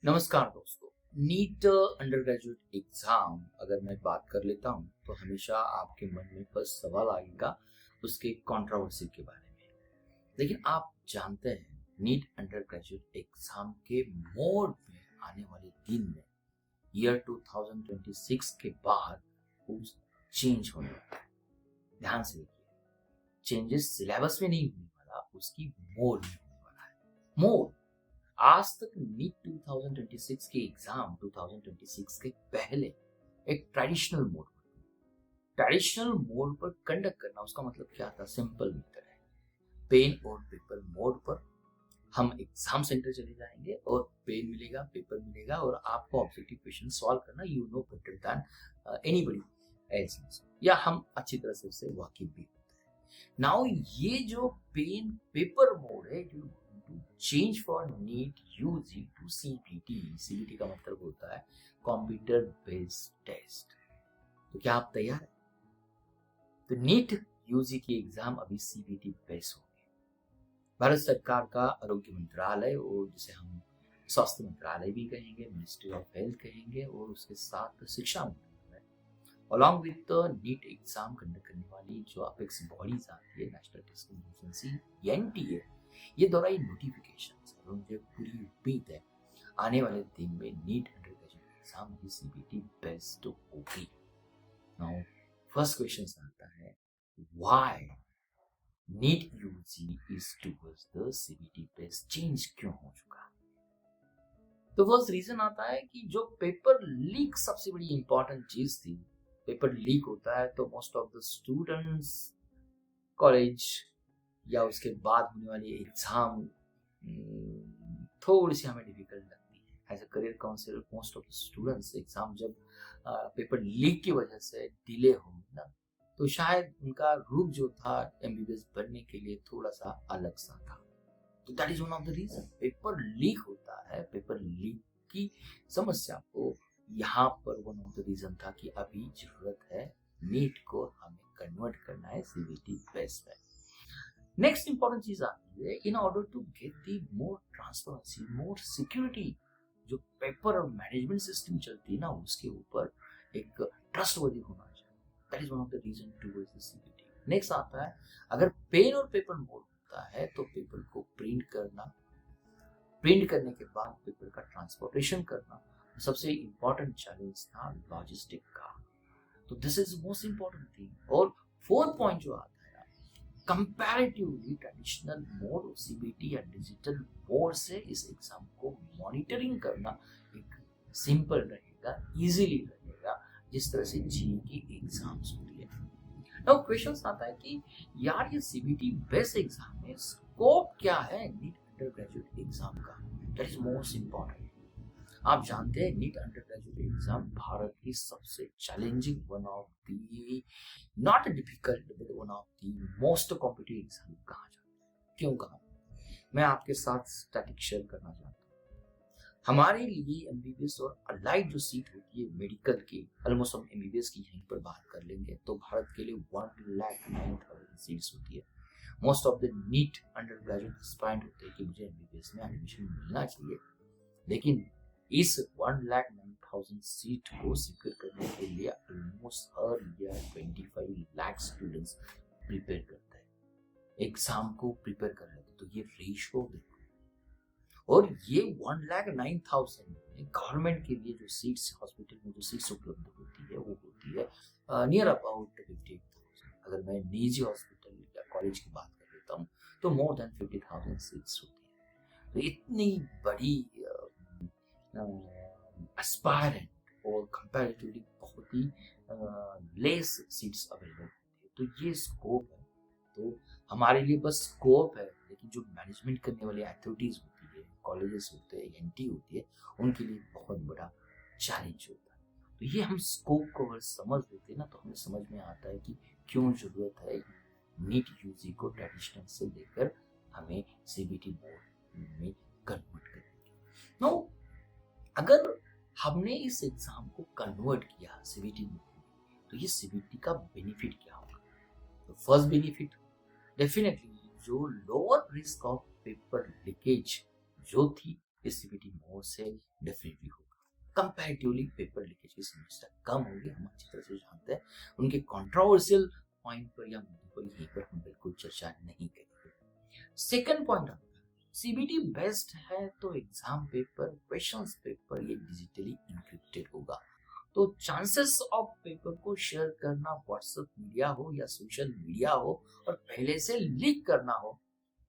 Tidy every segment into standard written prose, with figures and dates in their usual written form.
नमस्कार दोस्तों। NEET undergraduate exam अगर मैं बात कर लेता हूं तो हमेशा आपके मन में फर्स्ट सवाल आएगा उसके कंट्रोवर्सी के बारे में। लेकिन आप जानते हैं नीट अंडर ग्रेजुएट एग्जाम के मोड में आने वाले दिन में ईयर 2026 के बाद कुछ चेंज होने वाला है। ध्यान से देखिए, चेंजेस सिलेबस में नहीं होने वाला, उसकी मोड में होने वाला है। मोड आज तक नीट 2026 के एग्जाम 2026 के पहले एक ट्रेडिशनल मोड पर कंडक्ट करना, उसका मतलब क्या था? सिंपल मेथड है। पेन और पेपर मोड पर हम एग्जाम सेंटर चले जाएंगे और पेन मिलेगा, पेपर मिलेगा और आपको ऑब्जेक्टिव क्वेश्चन सॉल्व करना you know better than anybody else, या हम अच्छी तरह से उससे वाकिफ भी होते हैं। नाउ ये जो पेन पेपर मोड है जो change for NEET UG to CBT. CBT का मतलब होता है कंप्यूटर बेस्ड टेस्ट। तो क्या आप तैयार हैं? तो नीट यूजी की एग्जाम अभी सीबीटी बेस्ड होगी। भारत सरकार का आरोग्य मंत्रालय, और जिसे हम स्वास्थ्य मंत्रालय भी कहेंगे, मिनिस्ट्री ऑफ हेल्थ कहेंगे, और उसके साथ शिक्षा मंत्रालय along with NEET exam conduct करने वाली जो अपेक्स बॉडीज आती है, नेशनल टेस्टिंग एजेंसी एनटीए, ये दोहराई नोटिफिकेशन और मुझे पूरी उम्मीद है आने वाले दिन में नीट अंडर ग्रेजुएट एग्जाम की सीबीटी बेस्ड होगी। नाउ फर्स्ट क्वेश्चन आता है, why NEET UG is towards the CBT based change क्यों हो चुका? तो फर्स्ट रीजन आता है कि जो पेपर लीक सबसे बड़ी इंपॉर्टेंट चीज थी। पेपर लीक होता है तो most of the students college या उसके बाद होने वाली एग्जाम थोड़ी सी हमें डिफिकल्ट लगती है। As a career counsellor most of the students exam जब पेपर लीक की वजह से डिले हो ना, तो शायद उनका रूट जो था एमबीबीएस बनने के लिए थोड़ा सा अलग सा था। तो that is one of the reason. Paper leak होता है, पेपर लीक की समस्या को यहाँ पर वन ऑफ द रीजन था कि अभी जरूरत है नीट को हमें कन्वर्ट करना है सीबीटी बेस्ड में। नेक्स्ट इंपॉर्टेंट चीज आती है, in order to get the more transparency, more security, जो पेपर और मैनेजमेंट सिस्टम चलती है ना, उसके ऊपर एक ट्रस्टवर्दी होना चाहिए। That is one of the reason towards the CBT. Next आता है, अगर पेन और पेपर मोड होता है तो पेपर को प्रिंट करना, प्रिंट करने के बाद पेपर का ट्रांसपोर्टेशन करना सबसे इंपॉर्टेंट चैलेंज था लॉजिस्टिक का। तो this is most important thing. और फोर्थ पॉइंट जो आता है, कंपैरेटिवली ट्रेडिशनल मोड सीबीटी या डिजिटल मोड से इस एग्जाम को मॉनिटरिंग करना एक सिंपल रहेगा, इजीली रहेगा, जिस तरह से जीई की एग्जाम्स होती है। नाउ क्वेश्चन आता है कि यार ये सीबीटी बेस्ड एग्जाम में स्कोप क्या है नीट अंडर ग्रेजुएट एग्जाम का? That is most important. आप जानते हैं NEET undergraduate exam Bharat की सबसे challenging, one of the not difficult but one of the most competitive exam कहा जाता है। क्यों कहा? मैं आपके साथ स्टैटिक शेयर करना चाहता हूँ। हमारे लिए एमबीबीएस और अलाइड जो सीट होती है मेडिकल की, ऑलमोस्ट हम एमबीबीएस की यहीं पर बात कर लेंगे, तो भारत के लिए 1,09,000 सीट्स होती है। Most of the NEET undergraduate aspirant होते हैं कि मुझे एमबीबीएस में एडमिशन मिलना चाहिए, लेकिन इस 1,09,000 सीट को सिक्योर करने के लिए ऑलमोस्ट हर ईयर 25 लाख स्टूडेंट्स प्रिपेयर करते हैं, एग्जाम को प्रिपेयर कर लेते हैं। तो ये रेशियो देखो, और ये 1,09,000 में गवर्नमेंट के लिए जो सीट्स, हॉस्पिटल में जो सीट्स उपलब्ध होती है वो होती है नियर अबाउट 58,000। अगर मैं निजी हॉस्पिटल या कॉलेज की बात कर लेता हूँ तो मोर देन 50,000 सीट्स होती है। तो इतनी बड़ी एस्पायरेंट और कंपैरेटिवली बहुत ही लेस सीट्स अवेलेबल होती है। तो ये स्कोप है, तो हमारे लिए बस स्कोप है, लेकिन जो मैनेजमेंट करने वाली एथॉरिटीज होती है, कॉलेजेस होते हैं, एनटी होती है, उनके लिए बहुत बड़ा चैलेंज होता है। तो ये हम स्कोप को अगर समझ लेते हैं ना, तो हमें समझ में आता है कि क्यों जरूरत है नीट यूजी को ट्रेडिशनल से लेकर हमें सीबीटी बोर्ड में कन्वर्ट करने की। नो, अगर हमने इस एग्जाम को कन्वर्ट किया सीबीटी में, तो ये सीबीटी का बेनिफिट क्या होगा? तो फर्स्ट बेनिफिट डेफिनेटली जो lower risk of paper leakage जो थी इस सीबीटी मोड से डेफिनेटली होगा। कंपैरेटिवली पेपर लीकेज की समस्या कम होगी, हम अच्छी तरह से जानते हैं। उनके कंट्रोवर्शियल पॉइंट पर या मुद्दों पर यहीं पर हम बिल्कुल चर्चा नहीं करेंगे। सेकंड पॉइंट आता है, सीबीटी बेस्ड है तो एग्जाम पेपर, क्वेश्चंस पेपर ये डिजिटली इंक्रिप्टेड होगा, तो चांसेस ऑफ पेपर को शेयर करना व्हाट्सएप मीडिया हो या सोशल मीडिया हो और पहले से लीक करना हो,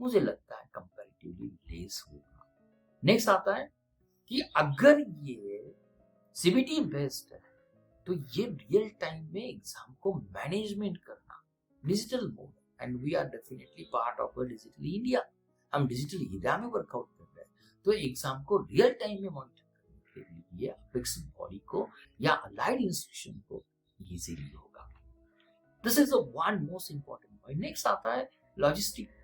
मुझे लगता है कंपैरेटिवली लेस होगा। नेक्स्ट आता है कि अगर ये सीबीटी बेस्ड है तो ये रियल टाइम में एग्जाम को मैनेजमेंट करना digital mode, and we are definitely part of a digital India, हम डिजिटल इंडिया में वर्कआउट कर रहे हैं, तो एग्जाम को रियल टाइम में मॉनिटर करने के लिए अपेक्स बॉडी को या अलाइड इंस्टीट्यूशन को इजीली होगा। This is the one most important point. Next आता है लॉजिस्टिक।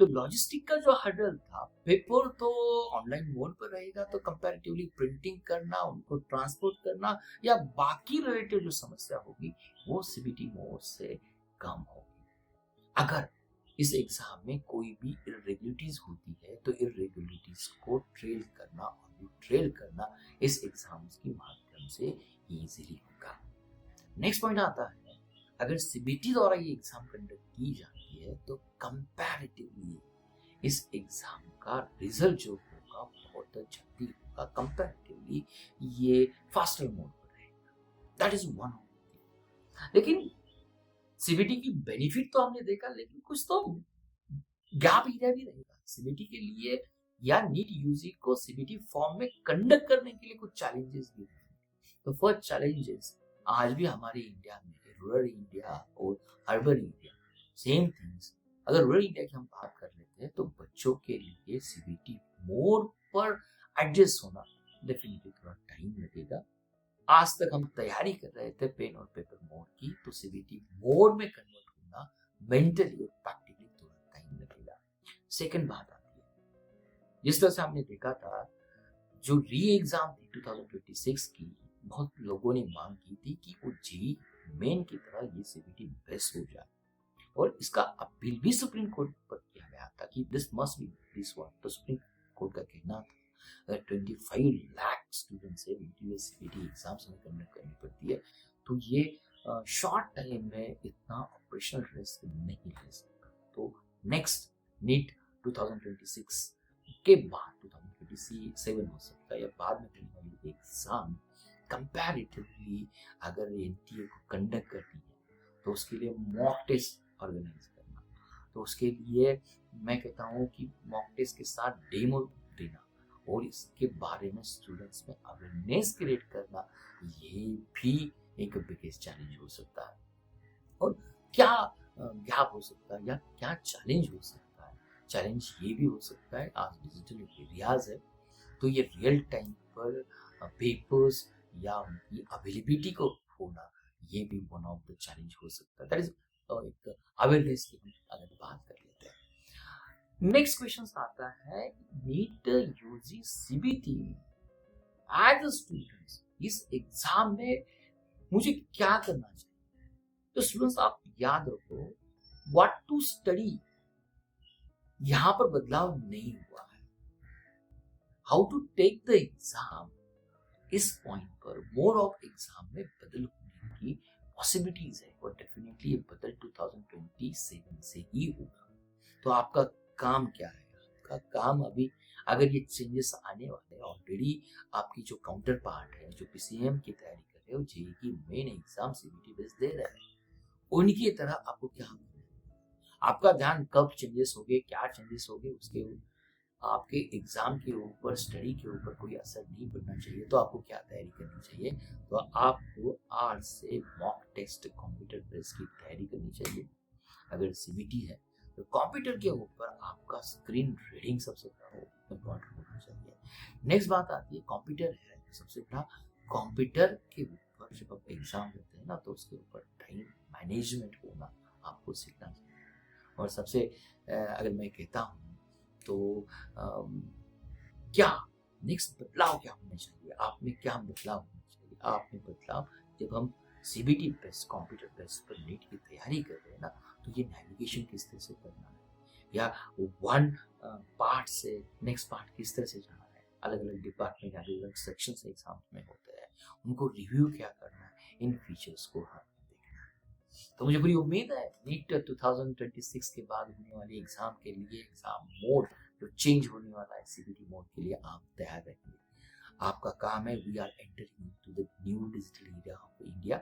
तो लॉजिस्टिक का जो हर्डल था, पेपर तो ऑनलाइन मोड पर रहेगा, तो कंपैरेटिवली प्रिंटिंग करना, उनको ट्रांसपोर्ट करना या बाकी रिलेटेड जो समस्या होगी वो सीबीटी मोड से कम होगी। अगर इस एग्जाम में कोई भी इरेगुलरिटीज होती है तो इरेगुलरिटीज को ट्रेल करना और ट्रेल करना इस एग्जाम के माध्यम से इजीली होगा। नेक्स्ट पॉइंट आता है, अगर सीबीटी द्वारा ये एग्जाम कंडक्ट की जाती है तो कंपैरेटिवली इस एग्जाम का रिजल्ट जो होगा बहुत जल्दी होगा, कंपैरेटिवली ये फास्टर मोड पर रहेगा। That is one of the. लेकिन सीबीटी की बेनिफिट तो हमने देखा, लेकिन कुछ तो गैप एरिया भी रहेगा सीबीटी के लिए, या नीट यूजी को सीबीटी फॉर्म में कंडक्ट करने के लिए कुछ चैलेंजेस भी रहेंगे। तो फर्स्ट चैलेंजेस आज भी हमारे इंडिया में, रूरल इंडिया और अर्बन इंडिया सेम थिंग्स। अगर रूरल इंडिया की हम बात कर लेते हैं तो बच्चों के लिए सीबीटी मोड पर एडजस्ट होना डेफिनेटली थोड़ा टाइम लगेगा। आज तक हम तैयारी कर रहे थे पेन और पेपर मोड की, तो सीबीटी मोड में कन्वर्ट होना मेंटली और प्रैक्टिकली थोड़ा टाइम लगेगा। सेकंड बात आती है, जिस तरह से हमने देखा था जो री एग्जाम थी 2026 की, बहुत लोगों ने मांग की थी कि वो जेईई मेन की तरह ये सीबीटी बेस्ट हो जाए, और इसका अपील भी सुप्रीम कोर्ट पर किया गया था कि this must be this one. तो सुप्रीम कोर्ट का कहना था अगर 25 लाख स्टूडेंट्स है सीबीटी एग्जाम्स में कंडक्ट करनी पड़ती है, तो ये शॉर्ट टाइम में इतना ऑपरेशनल रिस्क नहीं ले सकता। तो नेक्स्ट नीट 2026 के बाद 2027 हो सकता है, या बाद में होने वाली एग्जाम कंपैरेटिवली अगर एनटीए को कंडक्ट करनी है तो उसके लिए मॉक टेस्ट ऑर्गेनाइज करना, तो उसके लिए मैं कहता हूँ कि मॉक टेस्ट के साथ डेमो देना और इसके बारे में स्टूडेंट्स में अवेयरनेस क्रिएट करना, ये भी एक बिगेस्ट चैलेंज हो सकता है। और क्या गैप हो सकता है या क्या चैलेंज हो सकता है? चैलेंज ये भी हो सकता है, आज डिजिटल एरियाज है तो ये रियल टाइम पर पेपर्स या उनकी अवेलेबिलिटी को होना, ये भी वन ऑफ द चैलेंज हो सकता है। दैट इज एक अवेयरनेस की हम अगर बात कर लेते हैं। नेक्स्ट क्वेश्चन आता है, NEET UG CBT as a students इस एग्जाम में मुझे क्या करना चाहिए? तो स्टूडेंट्स आप याद रखो, व्हाट टू स्टडी यहां पर बदलाव नहीं हुआ है। How to take the exam, इस पॉइंट पर मोड ऑफ एग्जाम में बदल होने की पॉसिबिलिटीज है, और डेफिनेटली ये बदल 2027 से ही होगा। तो आपका काम क्या है? आपका काम अभी, अगर ये चेंजेस आने वाले हैं, ऑलरेडी आपकी जो काउंटर पार्ट है, जो पीसीएम की तैयारी कर रहे हो, जेईई की मेन एग्जाम सीबीटी बेस दे रहे हैं, उनकी तरह आपको क्या करना है? आपका ध्यान कब चेंजेस हो गए, क्या चेंजेस हो गए, उसके आपके एग्जाम के ऊपर, स्टडी के ऊपर कोई असर नहीं पड़ना चाहिए। तो आपको क्या तैयारी करनी चाहिए? तो आपको आज से मॉक टेस्ट कंप्यूटर बेस की तैयारी करनी चाहिए। अगर सीबीटी है तो कंप्यूटर के ऊपर आपका स्क्रीन रीडिंग सबसे बड़ा इम्पोर्टेंट होना चाहिए। नेक्स्ट बात आती है, कंप्यूटर है तो सबसे बड़ा कंप्यूटर के ऊपर जब आप एग्जाम देते हैं ना, तो उसके ऊपर टाइम मैनेजमेंट होना आपको सीखना चाहिए। और सबसे अगर मैं कहता हूँ तो क्या नेक्स्ट बदलाव क्या होना चाहिए, आप में क्या बदलाव होना चाहिए? आप में बदलाव, जब हम सीबीटी बेस्ड कंप्यूटर बेस्ड पर नीट की तैयारी कर रहे हैं ना, तो ये नेविगेशन किस तरह से करना है, या वन पार्ट से नेक्स्ट पार्ट किस तरह से जाना है, अलग अलग डिपार्टमेंट, अलग अलग सेक्शन से एग्जाम में होते हैं, उनको रिव्यू क्या करना है, इन फीचर्स को हमें देखना है। तो मुझे पूरी उम्मीद है नीट 2026 के बाद होने वाले एग्जाम के लिए एग्जाम मोड जो चेंज होने वाला है सीबीटी मोड के लिए आप तैयार रहिए। आपका काम है, we are entering into the new digital era of India.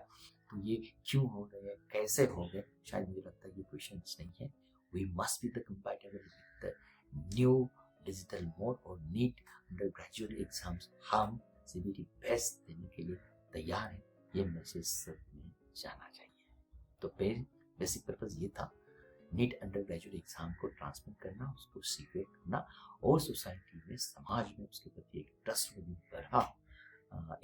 तो ये क्यों हो गए, कैसे हो गए, शायद मुझे लगता है ये क्वेश्चन नहीं है। We must be the compatible with the new digital mode और नीट अंडर ग्रेजुएट एग्जाम्स हम सीबीटी बेस्ट देने के लिए तैयार हैं, ये मैसेज सबने जाना चाहिए। तो बेसिक पर्पज ये था, नीट अंडर ग्रेजुएट एग्जाम को ट्रांसमिट करना, उसको सीक्रेट करना और सोसाइटी में, समाज में उसके प्रति एक ट्रस्ट तरह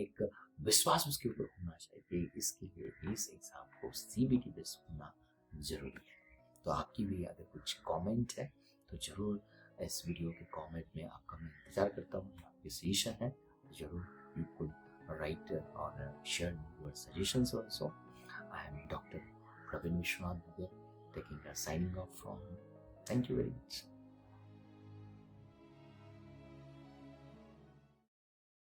एक विश्वास उसके ऊपर होना चाहिए। इसके लिए इस एग्जाम को सीबीटी बेस्ड होना जरूरी है। तो आपकी भी अगर कुछ कमेंट है तो जरूर इस वीडियो के कमेंट में आपका मैं इंतजार करता हूँ। आपके सजेशन है तो जरूर यू कुड राइट और share your suggestions also. I am doctor Praveen Vishwanath taking a signing off from. Thank you very much.